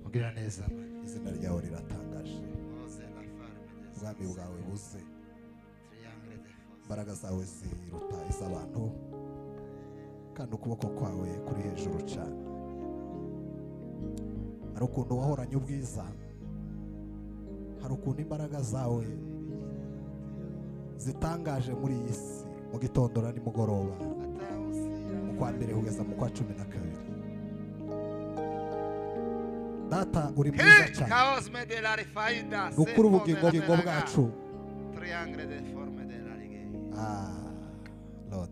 Mugira neza izina ryawe riratangaje. Ubwami bwawe buze. Imbaraga zawe ziruta iz'abantu. Kandi ukuboko kwawe kuri hejuru cyane. Hari ukuntu wahoranye ubwiza. Hari ukuntu imbaraga zawe zitangaje muri iyi si. Mu gitondo na nimugoroba. Mu kwa mbere kugeza mu kwa 12. Data uri mwiza cyane. Ukuri ubugingo bwacu. Lord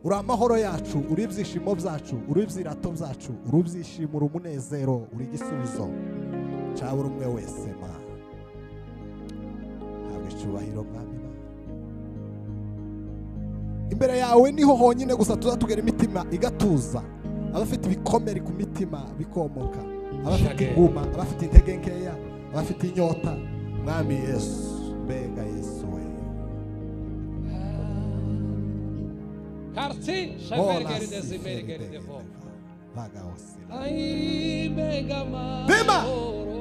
uri amahoro yacu, uri ibyishimo byacu, uri ibyirato byacu, uri ibyishimo, uri umunezero, uri igisubizo cya buri umwe wese. Ma habwe icyubahiro mwami. Imbere yawe niho honyine gusa tuzatugera imitima igatuza. Abafite ibikomere ku mitima bikomoka, abafite inguma, abafite intege nkeya, abafite inyota. Mwami Yesu, mbega Yesu we. Karti şefergeri de zimergeri de vo. Vaga osila. Ay mega ma. Bima.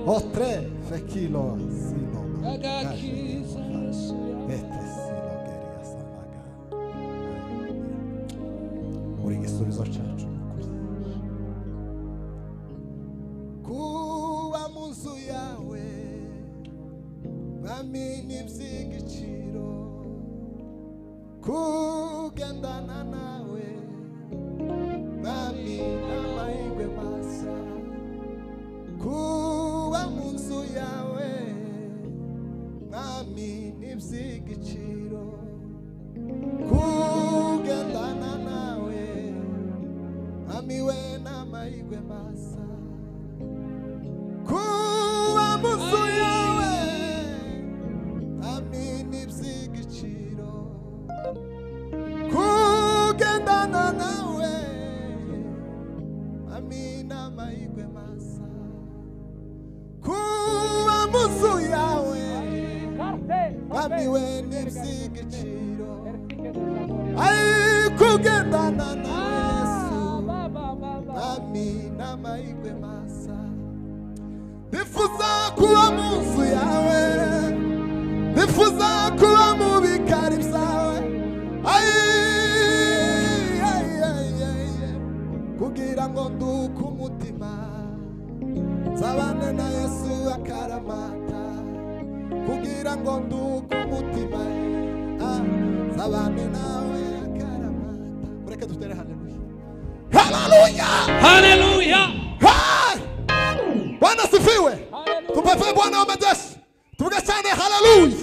Otre fekilo sino. Aga kisa suya. Ete silo geria samaga. Uri igisubizo cyacu. Kuba mu nzu yawe bamini by'igiciro. Kugendana nawe bami n'amahirwe masa. Kuba mu nzu yawe bami n'iby'igiciro. Kugendana nawe bami we n'amahirwe masa. Kuba mu nzu yawe bami n'iby'igiciro. Kugendana nawe amina mahirwe masa. Kuba mu nzu yawe mami we n'iby'igiciro. Ay kugendana na Yesu amina mahirwe masa. Nifuza kuba mu nzu yawe, nifuza kuba mu bikari byawe. Kugira ngo nduke umutima zabane na Yesu akaramata. Kugira ngo nduke umutima zabane nawe akaramata. Mureke dutere haleluya. Haleluya. Haleluya. Bwana sifiwe. Tumpafe Bwana wa majeshi. Tugashane haleluya.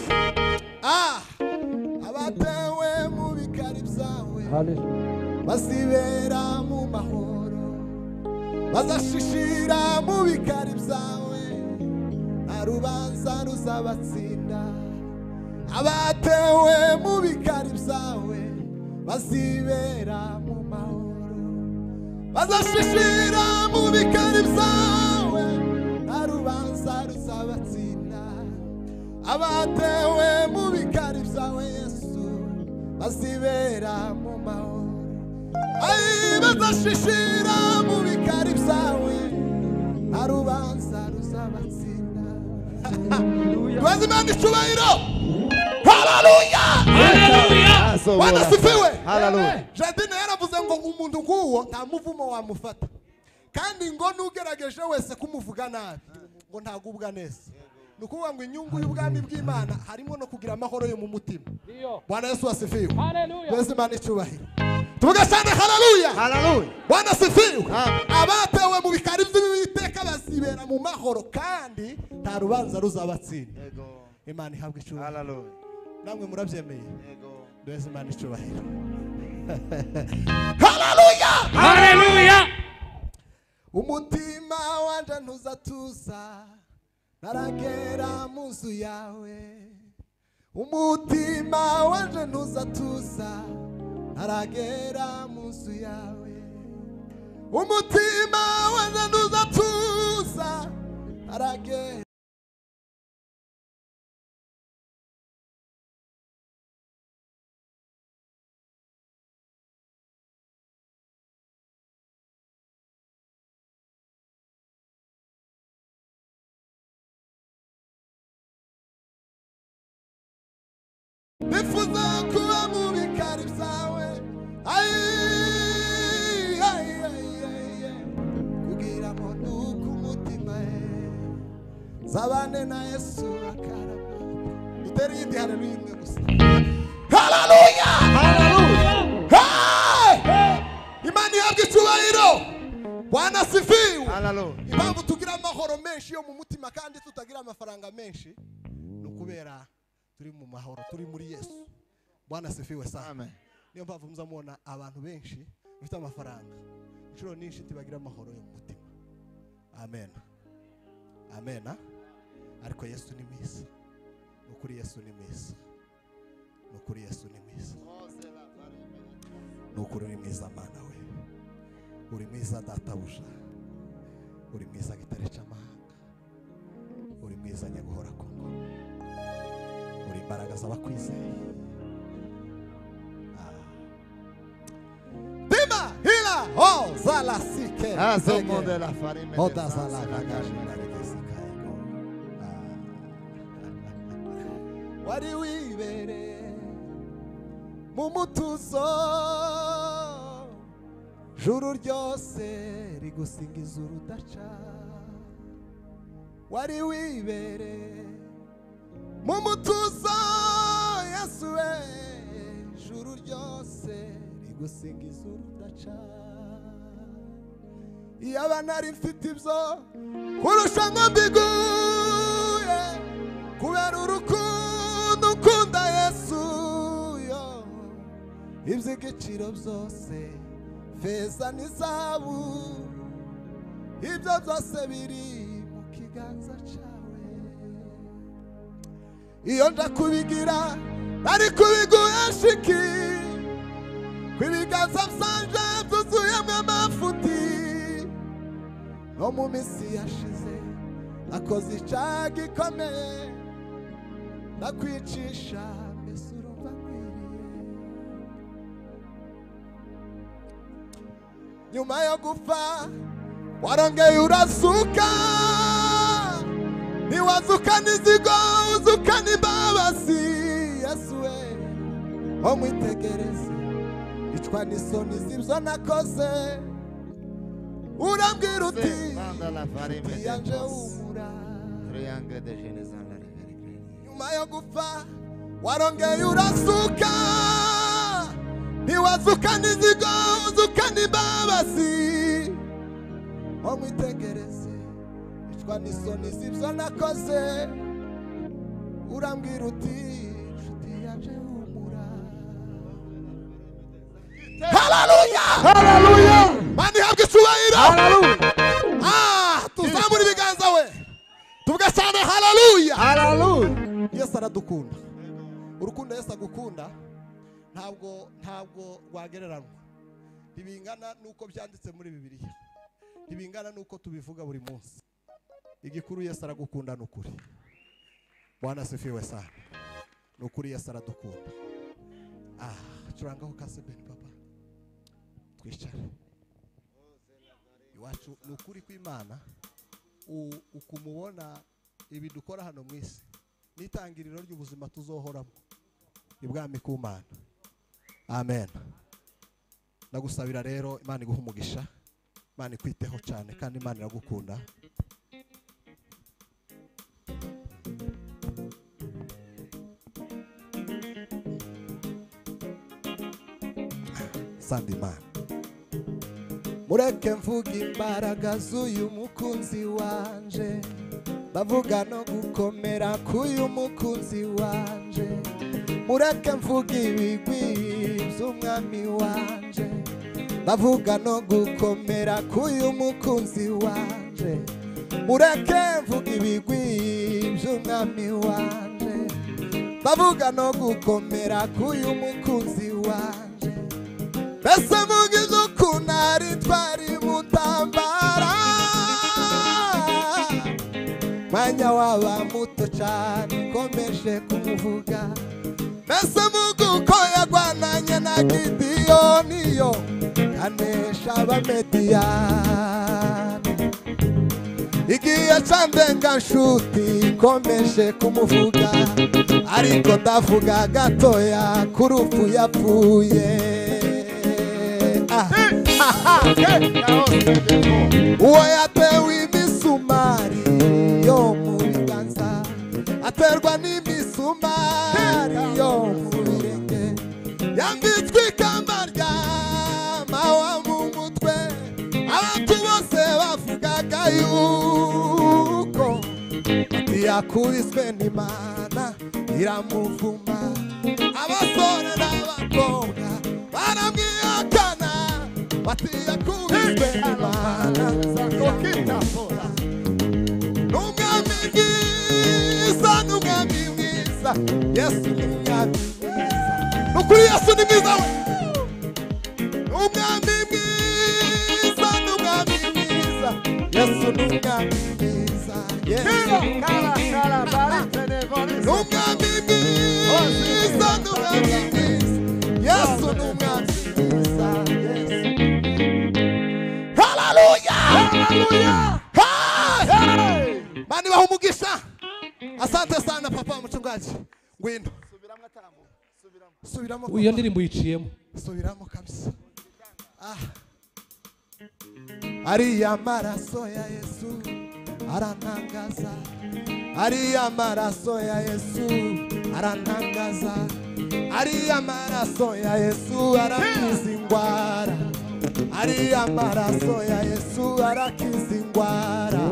Abatewe mu bikari byawe. Haleluya. Bazibera mu mahoro, bazashishira mu bikari byawe. Nta rubanza ruzabatsinda. Abatewe mu bikari byawe bazibera mu mahoro, bazashishira mu bikari byawe. Nta rubanza ruzabatsinda. Abatewe mu bikari byawe Yesu bazibera mu mahoro. Ay bazashishira mu bikari byawe. Nta rubanza ruzabatsinda. Twazimana icyubahiro. Haleluya. Haleluya. Bwana sifiwe. Haleluya. Jadine yaravuze ngo umuntu nguwo nta muvumo wamufata. Kandi ngo nugerageje wese kumuvuga nabi ngo ntagubwa neza. Nukuvuga ngo inyungu y'ubwami bw'Imana harimo no kugira amahoro yo mu mutima. Bwana Yesu asifiwe. Haleluya. Twazimana icyubahiro. Tugashane haleluya. Haleluya. Bwana sifiwe. Abatewe mu bikari by'Uwiteka bazibera mu mahoro kandi nta rubanza ruzabatsinda. Imana ihabwe icyubahiro. Haleluya. Namwe murabyemeye. Duheze Imana icyubahiro. Haleluya. Haleluya. Umutima wanje ntuzatuza naragera mu nzu yawe. Umutima wanje ntuzatuza naragera mu nzu yawe. Umutima wanje ntuzatuza naragera nifuza kuba mu bikari byawe kugira ngo nuko umutima zabane na Yesu akarama dutere yindi haleluya imwe gusa haleluya Imani yabwe cyubahiro Bwana asifiwe impamvu tugira amahoro menshi yo mu mutima kandi tutagira amafaranga menshi nukubera turi mu mahoro turi muri Yesu Bwana asifiwe sana amen niyo mpamvu muzamubona abantu benshi bafite amafaranga inshuro nyinshi tibagira amahoro yo mu mutima amen amen ariko Yesu ni mwiza nukuri Yesu ni mwiza nukuri Yesu ni mwiza nukuri ni mwiza mana we uri mwiza databuja uri mwiza gitare cy'amahanga uri mwiza nyaguhora ku ngoma uri imbaraga z'abakwizeye Dima hila ho zala sike azomonde la farine oda zala bagajina regesikaego wari wibere mu mutuzo juru ryose rigusingiza urudaca wari wibere mu mutuzo Yesu we juru ryose rigusingiza urudaca iyaba nari mfite ibyo kurusha ngo mbiguye kubera urukundo ukunda Yesu yo iby'igiciro byose feza n'izahabu ibyo byose biri mu kiganza cyawe iyo nja kubigira nari kubiguha shiki kwibiganza byanje byuzuyemo amafuti no mu minsi yashize nakoze icyaha gikomeye ndakwicisha mbese urumva nkwiriye nyuma yo gupfa warongeye urazuka ntiwazuka n'izigo uzuka n'imbabazi Yesu we ho mwitegereze icwa n'isoni z'ibyo nakoze urambwira uti yanje umura nyuma yo gupfa warongeye urazuka ntiwazuka n'izigo uzuka n'imbabazi ho mwitegereze icwa n'isoni z'ibyo nakoze urambwira uti nshuti yanje humura haleluya haleluya mani habwe icyubahiro haleluya tuzamura ibiganza we tuvuga cyane haleluya haleluya Yesu aradukunda urukundo Yesu agukunda ntabwo rwagereranywa ntibingana nuko byanditse muri Bibiliya ntibingana nuko tubivuga buri munsi igikuru Yesu aragukunda n'ukuri Bwana asifiwe sana n'ukuri Yesu aradukunda curangaho kasebeni papa twicare iwacu n'ukuri kw'Imana ukumubona ibi dukora hano mu isi n'itangiriro ry'ubuzima tuzohoramo ibwami k'Imana amen ndagusabira rero Imana iguha umugisha Imana ikwiteho cyane kandi Imana iragukunda Sandimana mureke mvuga imbaraga z'uyu mukunzi wanje bavuga no gukomera k'uyu mukunzi wanje mureke mvuga ibigwi by'umwami wanje bavuga no gukomera k'uyu mukunzi wanje mureke mvuga ibigwi by'umwami wanje bavuga no gukomera k'uyu mukunzi wanje mbese mugize ukunari twari mutambara mwanya waba muto cyane komeje kumuvuga mbese muguko yagwananye na Gideyoni yo kanesha abamediyani igihe candenga nshuti komeje kumuvuga ariko ndavuga gatoya ku rupfu yapfuye. Uwo yatewe imisumari yo mu biganza, aterwa n'imisumari yo mu birenge, yambitswe ikamba ry'amahwa mu mutwe, abantu bose bavugaga yuko yakubiswe n'Imana iramuvuma, abasore n'abakobwa baramwihakana bati yakubiswe n'Imana. N'umwami mwiza, n'umwami mwiza, Yesu ni umwami mwiza, n'ukuri Yesu ni mwiza we. N'umwami mwiza, n'umwami mwiza, Yesu ni umwami mwiza, Yesu n'umwami mwiza, n'umwami mwiza, Yesu ni umwami mwiza, Yesu. Hallelujah! Hallelujah! Hey! Mani baha umugisha. Asante sana papa mchungaji. Ngwino. Subiramo. Iyo ndirimbo yiciyemo. Subiramo kabisa. Ariya maraso ya Yesu arantangaza, ariya maraso ya Yesu arantangaza, ariya maraso ya Yesu arakiza indwara, ariya maraso ya Yesu arakiza indwara.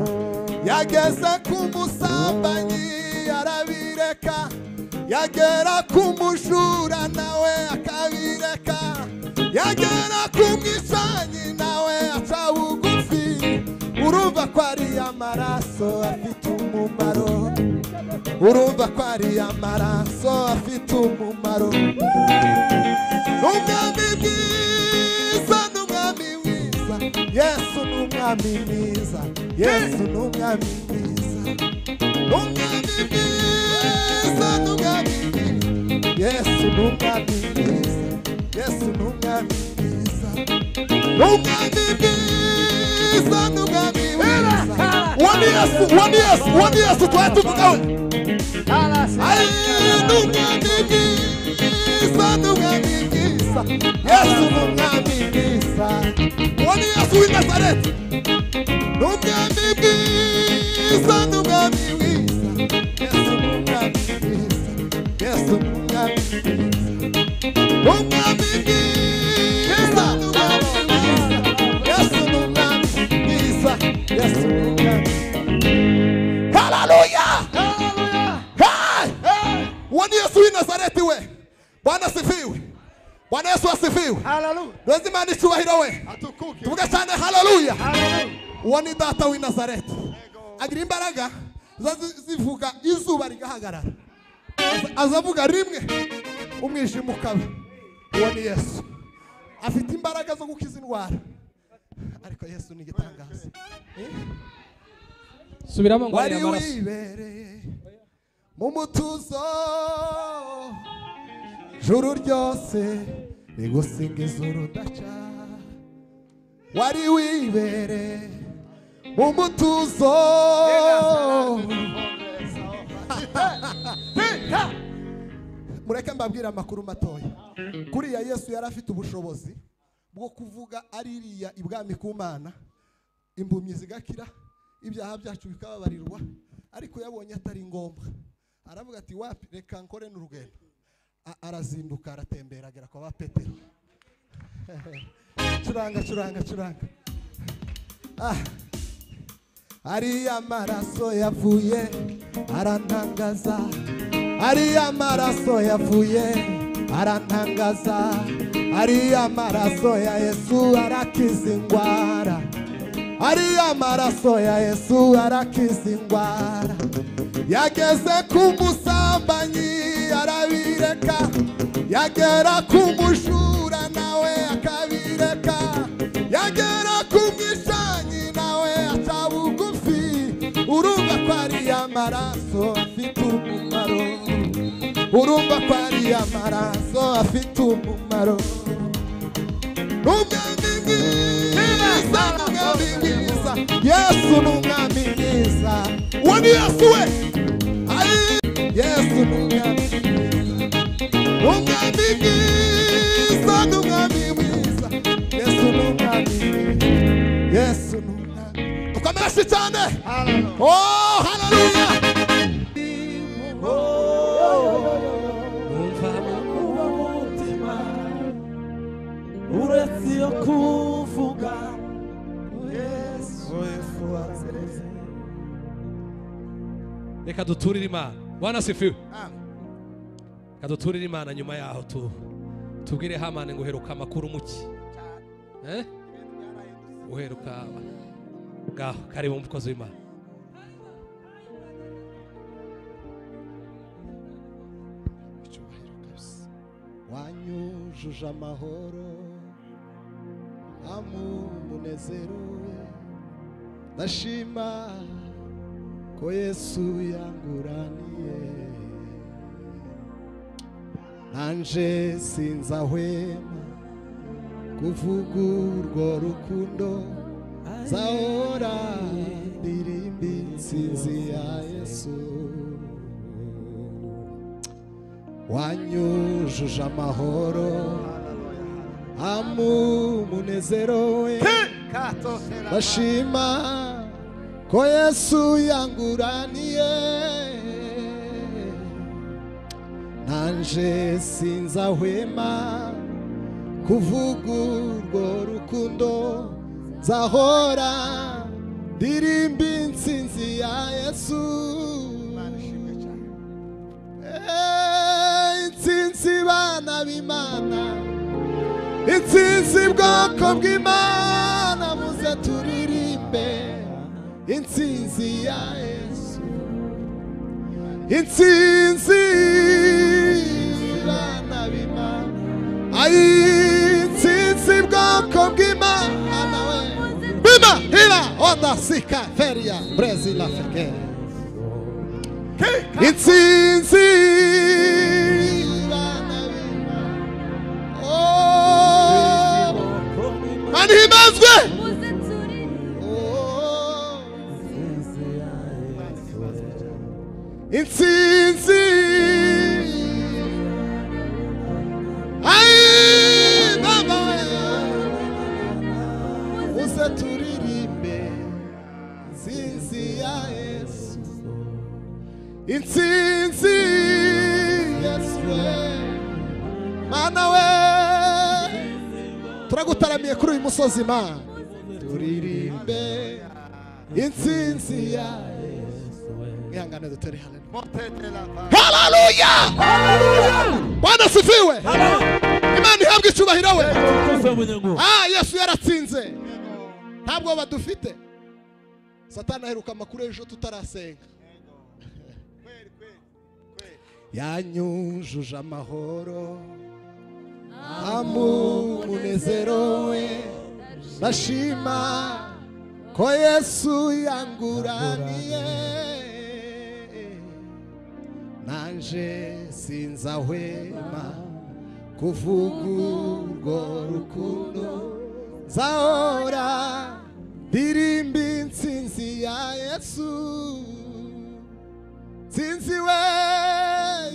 Yageze ku musambanyi arabireka, yagera ku mujura nawe akabireka, yagera ku mwicanyi nawe aca bugufi. Urumva ko ariya maraso afite umumaro, urumva ko ariya maraso afite umumaro. N'umwami mwiza, n'umwami mwiza, Yesu n'umwami mwiza, Yesu n'umwami mwiza, n'umwami mwiza, n'umwami mwiza, Yesu n'umwami mwiza, Yesu n'umwami mwiza, n'umwami mwiza, n'umwami mwiza. One Yesu twatuvuga we. Ai n'umwami mwiza, n'umwami mwiza, Yesu n'umwami mwiza. One Yesu w'i Nazareti. N'umwami mwiza, n'umwami mwiza, Yesu n'umwami mwiza, Yesu n'umwami mwiza. N'umwami mwiza, n'umwami mwiza, Yesu n'umwami mwiza, Yesu n'umwami. Hallelujah! Hallelujah! Hey! One Yesu w'i Nazareti we. Bwana asifiwe. Bwana Yesu asifiwe. Hallelujah. Ndozi Imana icyubahiro we. Atukuke. Tuvuga cyane hallelujah. Hallelujah. Uwo ni data w'i Nazareti. Agira imbaraga zivuga izuba rigahagarara. Azavuga rimwe umwijima ukaba. Uwo ni Yesu. Afite imbaraga zo gukiza indwara. Ariko Yesu ni igitangaza. Subiramo ngo Wari ariya maraso. wibereye mu mutuzo, juru ryose rigusingiza urudaca. Wari wibereye mu mutuzo, mureke mbabwira amakuru matoya. Kuriya Yesu yari afite ubushobozi bwo kuvuga aririya ibwami ku Mana, impumyi zigakira, ibyaha byacu bikababarirwa, ariko yabonye atari ngombwa, aravuga ati wapi, reka nkore n'urugendo. Arazinduka aratembera agera kwa ba Petero. Curanga. Ariya maraso yavuye arantangaza, ariya maraso yavuye arantangaza, ariya maraso ya Yesu arakiza indwara, ariya maraso ya Yesu arakiza indwara. Yageze ku musambanyi arabireka, yagera ku mujura nawe akabireka, yagera ku mwicanyi nawe aca bugufi. Urumva ko ariya maraso afite umumaro, urumva ko ariya maraso afite umumaro. N'umwami mwiza, n'umwami mwiza, Yesu n'umwami mwiza. Uwo ni Yesu we. Yesu n'umwami umwami mwiza n'umwami mwiza Yesu n'umwami Yesu n'umwami dukomere cyane oh haleluya uretse yo kuvuga Yesu reka duturire Imana. Bwana asifiwe. Reka duturire Imana nyuma yaho tubwire Hamani ngo uheruka amakuru muki uheruka ngaho karibu umukozi w'Imana. wanyujuje amahoro amunezero ndashima ko Yesu yanguraniye nanje sinzahwema kuvuga urwo rukundo zahora ndirimba intsinzi ya Yesu wanyujuje amahoro amunezero we ndashima ko Yesu yanguraniye nanje sinzahwema kuvuga urwo rukundo zahora ndirimba intsinzi ya Yesu intsinzi bana b'Imana intsinzi bwoko bw'Imana muze turirimbe intsinzi ya Yesu intsinzi bana b'Imana ay intsinzi bwoko bw'Imana we bima hila onda sika feria Brazil Africa intsinzi bana b'Imana oh mani himazwe intsinzi ay baba uze turirimbe intsinzi ya Yesu intsinzi Yesu mana we turagutaramiye kuri uyu musozi Mana turirimbe intsinzi ya ihangane dutere haleluya Bwana sifiwe Imana ihabwe icyubahiro we Yesu yaratsinze ntabwo badufite Satani aheruka amakuru ejo tutarasenga yanyujuje amahoro amunezero we ndashima ko Yesu yanguraniye nanje sinzahwema kuvuga urwo rukundo zahora ndirimba intsinzi ya Yesu intsinzi we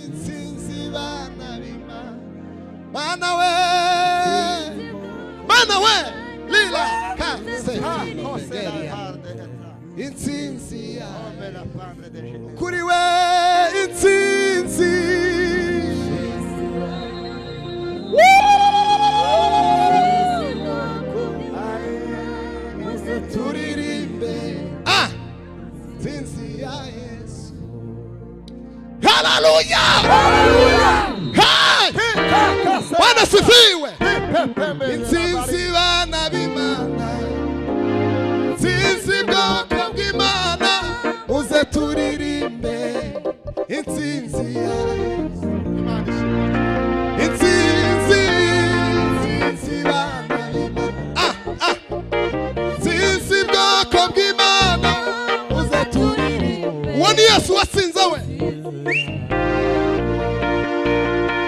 intsinzi bana b'Imana mana we lila kase intsinzi ya kuri we intsinzi turirimbe intsinzi ya Yesu haleluya Bwana sifiwe intsinzi bana b'Imana intsinzi bwoko bw'Imana uze turirimbe intsinzi ya Yesu intsinzi bana b'Imana intsinzi bwoko bw'Imana uze turirimbe uwo ni Yesu watsinze we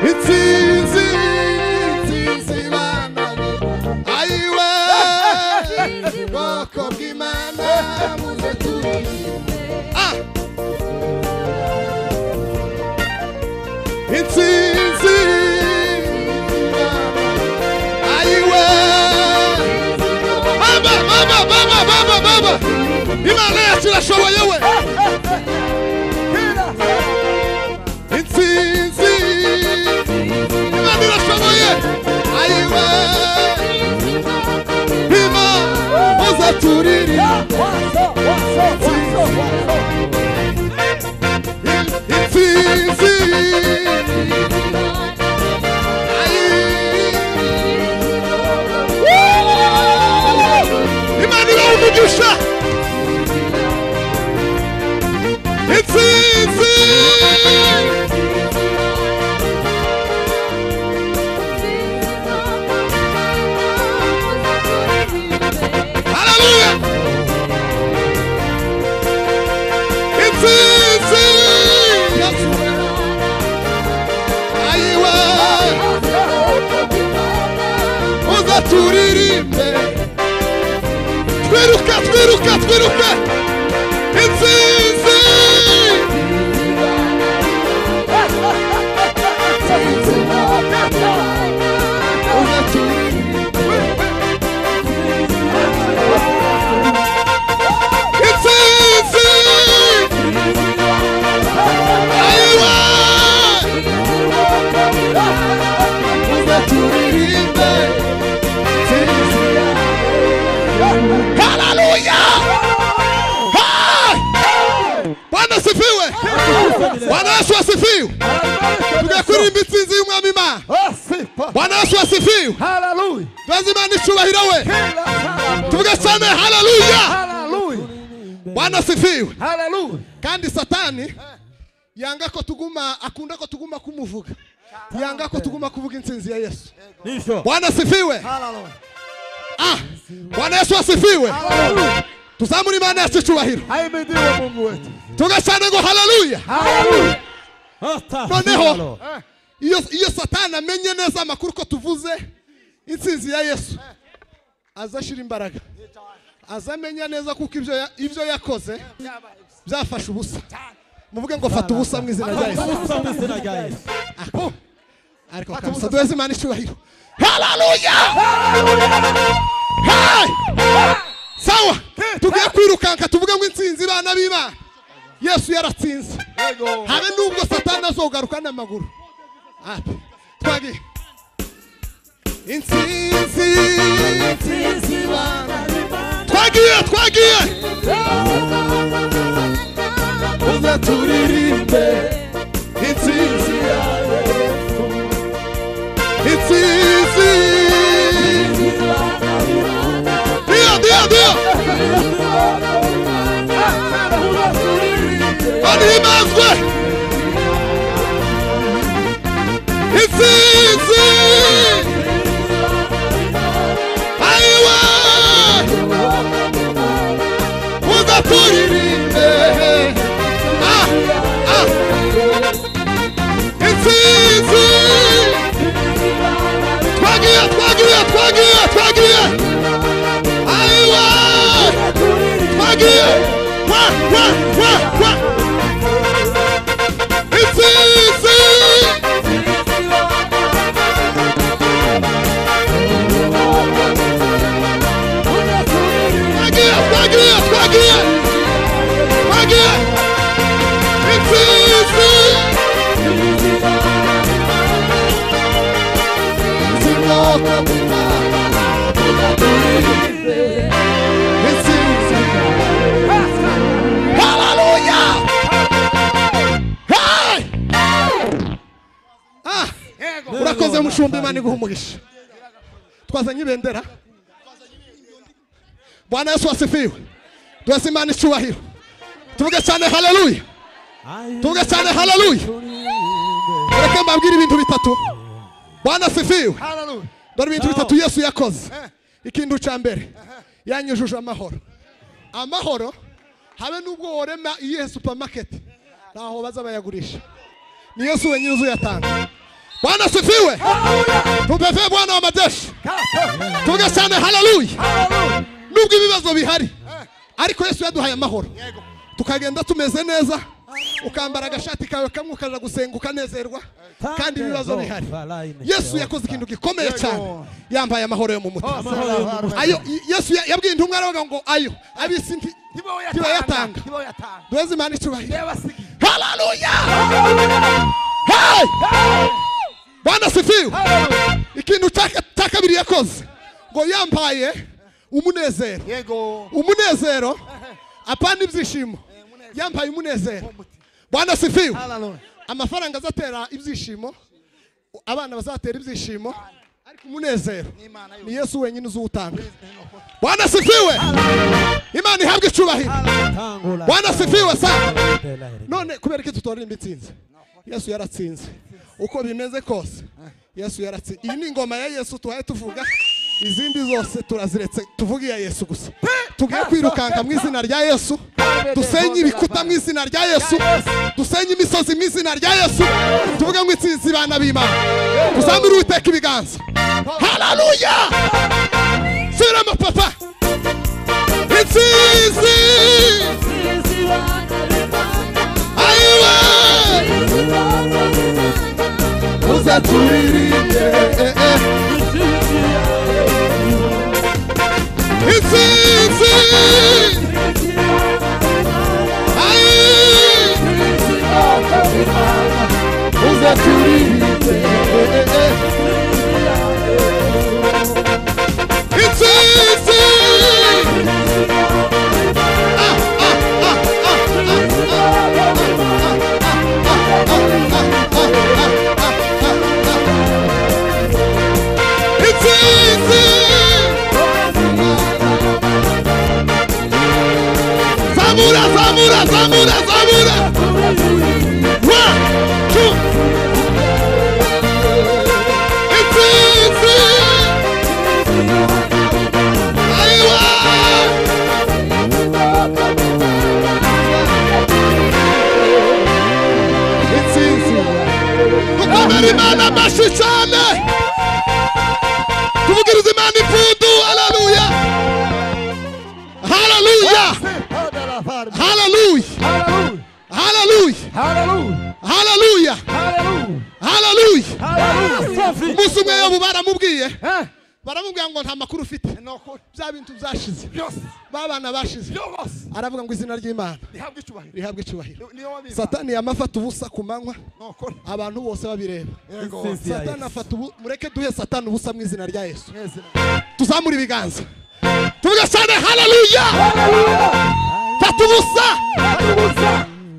intsinzi bana ayiwe bwoko bw'Imana muze turirimbe intsinzi baba Imana yacu irashoboye we intsinzi Imana irashoboye ayiwe Imana uzaturira intsinzi Imana irawumugisha intsinzi haleluya intsinzi ayiwe uzaturirimbe twiruka intsinzi Bwana Yesu asifiwe. Tugakurimba intsinzi y'umwami Imana. Bwana Yesu asifiwe. Hallelujah. Twazima n'icubahiro we. Tuvuge cyane haleluya. Hallelujah. Bwana asifiwe. Hallelujah. Kandi Satani yanga ko tuguma akunda ko tuguma kumuvuga. Yanga ko tuguma kuvuga intsinzi ya Yesu. Nisho. Bwana asifiwe. Hallelujah. Bwana Yesu asifiwe. Hallelujah. Tuzamura Imana yacu icubahiro. Ahimidiwe Mungu wetu. Tuvuge cyane ngo haleluya. Hallelujah. Noneho iyo Satani amenye neza amakuru ko tuvuze intsinzi ya Yesu azashira imbaraga azamenya neza kuko ibyo yakoze byafashe ubusa muvuge ngo fata ubusa mu izina rya Yesu ariko kabisa duheze Imana icubahiro haleluya sawa tugiye kwirukanka tuvuge ngo intsinzi bana b'Imana Yesu yaratsinze habe nubwo Satani azogaruka n'amaguru twagiye intsinzi bana twagiye uzaturirimbe intsinzi ya Yesu intsinzi Dio Animazwe intsinzi ayiwe uzaturirimbe intsinzi twagiye ayiwe twagiye intsinzi twagiye intsinzi haleluya urakoze mushumba Imana iguha umugisha twazanye ibendera Bwana Yesu asifiwe duheze Imana icubahiro tuvuge cyane haleluya tuvuge cyane haleluya reka mbabwire ibintu bitatu Bwana asifiwe dore ibintu bitatu Yesu yakoze ikintu cya mbere yanyujuje amahoro habe nubwo worema iyihe supermarket ntaho baza bayagurisha ni Yesu wenyine uzuyatanga Bwana asifiwe tupeve Bwana wa majeshi tuvuge cyane haleluya nubwo ibibazo bihari ariko Yesu yaduhaye amahoro tukagenda tumeze neza ukambara agashati kawe kamwe ukaja gusenga ukanezerwa kandi ibibazo bihari. Yesu yakoze ikintu gikomeye cyane, yambaye amahoro yo mu mutima. Ayo Yesu yabwiye intumwa aravuga ngo ayo abisi ntibayatanga. Duheze Imana icyubahiro. Haleluya! Hey! Bwana sifiwe. Ikintu cya kabiri yakoze ngo yambaye umunezero. Umunezero apana ibyishimo, yambaye umunezero. Bwana sifiwe. Amafaranga azatera ibyishimo, abana bazatera ibyishimo, ariko umunezero ni Yesu wenyine uzutanga. Bwana sifiwe. Imana ihabwe icyubahiro. Bwana sifiwe sana. None kubera ko tutoririmba itsinze, Yesu yaratsinze. Uko bimeze kose Yesu yaratsinze. Iyi ni ingoma ya Yesu tuhaye tuvuga, izindi zose turaziretse tuvuga iya Yesu gusa. Tugiye kwirukanka mu izina rya Yesu, dusenye ibikuta mu izina rya Yesu, dusenye imisozi mu izina rya Yesu, tuvuga ngo itsinzi bana b'Imana. Tuzamure Uwiteka ibiganza. Haleluya! Sirama papa. Itsinzi ayiwe uzaturirimbye. Itsinzi uzaturirimbye. Itsinzi Zamura, zamura, zamura. 1, 2. Itsinzi. Aiwa. Itsinzi. Tukomere Imana amashyi cyane. Tuvugirize Imana impundu. Haleluya. Haleluya. Hallelujah. Hallelujah. Hallelujah. Hallelujah. Umunsi umwe Yobu baramubwiye ngo nta makuru ufite, bya bintu byashize, babana bashize. Aravuga ngo izina ry'Imana rihabwe icyubahiro. Satani yamafata ubusa ku manywa, abantu bose babireba. Satani afata mureke duhe Satani ubusa mu izina rya Yesu. Tuzamura ibiganza tuvuge cyane haleluya. Fata ubusa.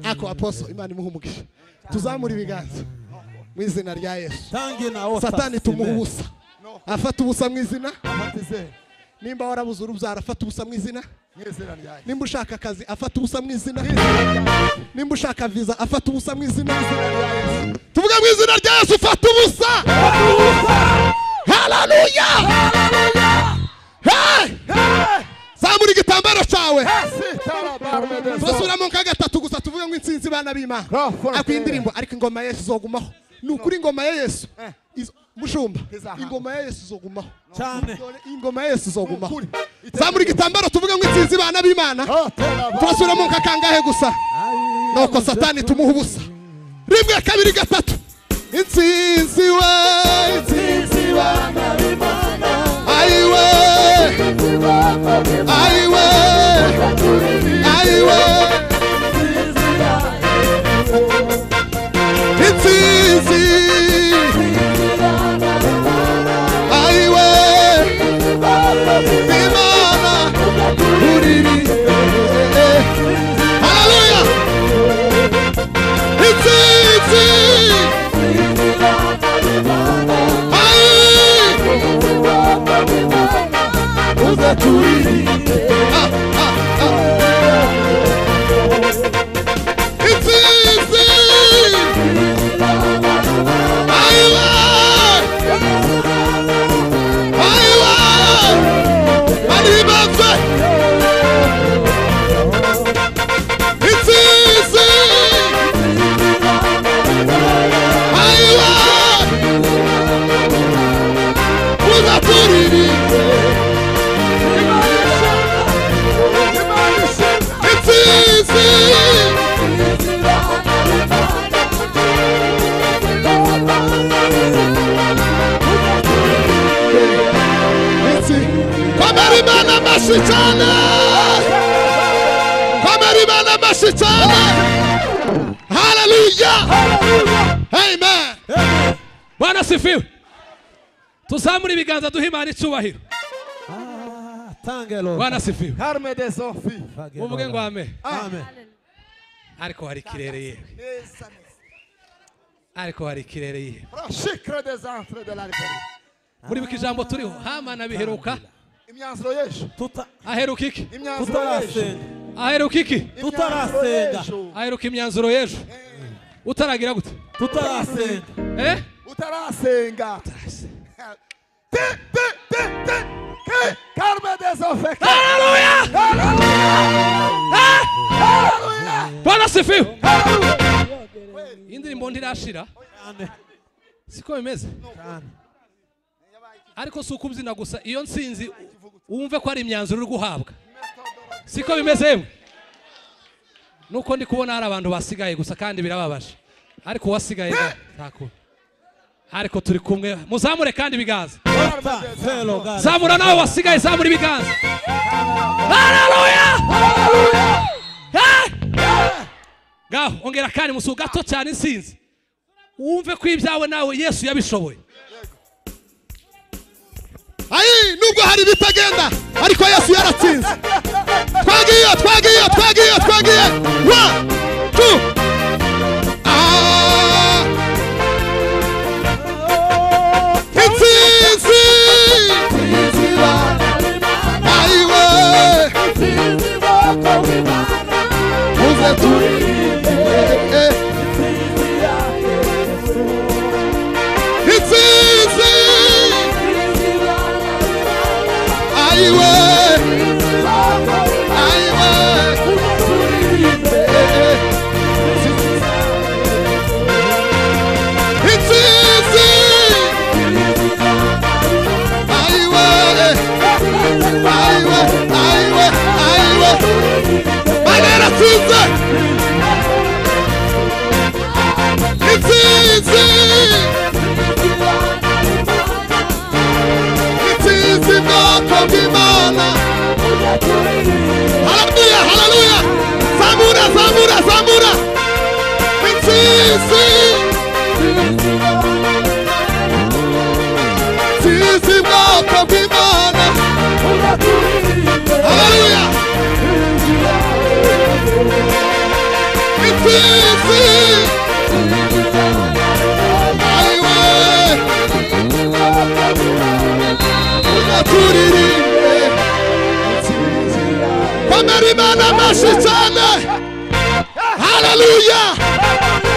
Ako aposo Imana imuha umugisha. Tuzamura ibiganza mu izina rya Yesu. Satani tumuha ubusa, afata ubusa mu izina. Nimba warabuze urubyara afata ubusa mu izina. Nimba ushaka akazi afata ubusa mu izina. Nimba ushaka visa afata ubusa mu izina. Tuvuga mu izina rya Yesu, fata ubusa. Haleluya. Hey! Zamura igitambaro cyawe. Turasubiramo nka gatatu gusa tuvuge ngo intsinzi bana b'Imana. Ako indirimbo ariko ingoma ya Yesu izogumaho. Ni ukuri ingoma ya Yesu. Mushumba, ingoma ya Yesu izogumaho. Cyane. Ingoma ya Yesu izogumaho. Zamura igitambaro tuvuge ngo intsinzi bana b'Imana. Turasubiramo nka kangahe gusa. Nuko Satani tumuha ubusa. Rimwe kabiri gatatu. Intsinzi we, intsinzi bana b'Imana. Aiwe, aiwe, aiwe. Itsinzi, aiwe, Imana uriri. Haleluya. Itsinzi. komera Imana amashyi cyane. Hallelujah. Amen. Bwana sifiwe. Tuzamura ibiganza duhe Imana icyubahiro. Bwana sifiwe. Carme des enfants. Muvuge ngo amen. Amen. Ariko hari ikirere yewe. Ariko hari ikirere yewe. Prochicre des enfants de la Libérie. Muri biki jambo turiho Hamana biheruka. Imyanzuro y'ejo. Aheruka iki? Imyanzuro y'ejo. Aheruka iki? Tutarasenga. Aheruka imyanzuro y'ejo. Utaragira gute? Tutarasenga. Utarasenga. Carme des enfants. Hallelujah! Hallelujah! Bwana sifiwe. Indirimbo ndirashira. Siko bimeze. Ariko si ukubyina gusa iyo nsinzi wumve ko ari imyanzuro uri guhabwa. Siko bimeze yemwe. Nuko ndi kubona hari abantu basigaye gusa kandi birababaje. Ariko wasigaye ntako. Ariko turi kumwe muzamure kandi ibiganza. Zamura nawe wasigaye zamura ibiganza. Hallelujah! Gaho ongera kandi musu gato cyane insinzi. Wumve ko ibyawe nawe Yesu yabishoboye. Ayi nubwo hari bitagenda ariko Yesu yaratsinze. Twagiye. 1 2 Hallelujah! Zamura! Sisi bwoko bw'Imana. Hallelujah! Komera Imana amashyi cyane. Hallelujah!